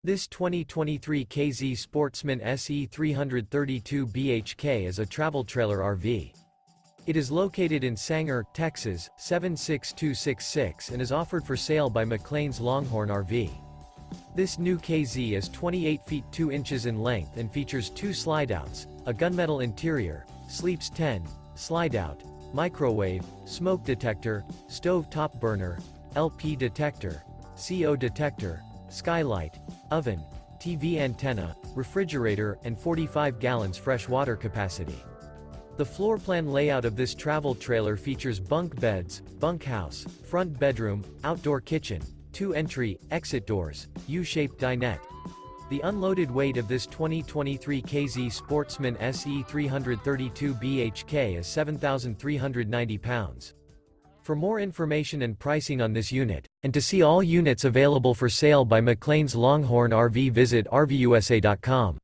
This 2023 K-Z Sportsmen SE 332 BHK is a travel trailer RV. It is located in Sanger, Texas, 76266 and is offered for sale by McClain's Longhorn RV. This new KZ is 28 feet 2 inches in length and features 2 slideouts, a gunmetal interior, sleeps 10, slideout, microwave, smoke detector, stove top burner, LP detector, CO detector, skylight, oven, TV antenna, refrigerator, and 45 gallons fresh water capacity. The floor plan layout of this travel trailer features bunk beds, bunkhouse, front bedroom, outdoor kitchen, 2 entry, exit doors, U-shaped dinette. The unloaded weight of this 2023 K-Z Sportsmen SE 332 BHK is 7,390 pounds. For more information and pricing on this unit, and to see all units available for sale by McClain's Longhorn RV, visit RVUSA.com.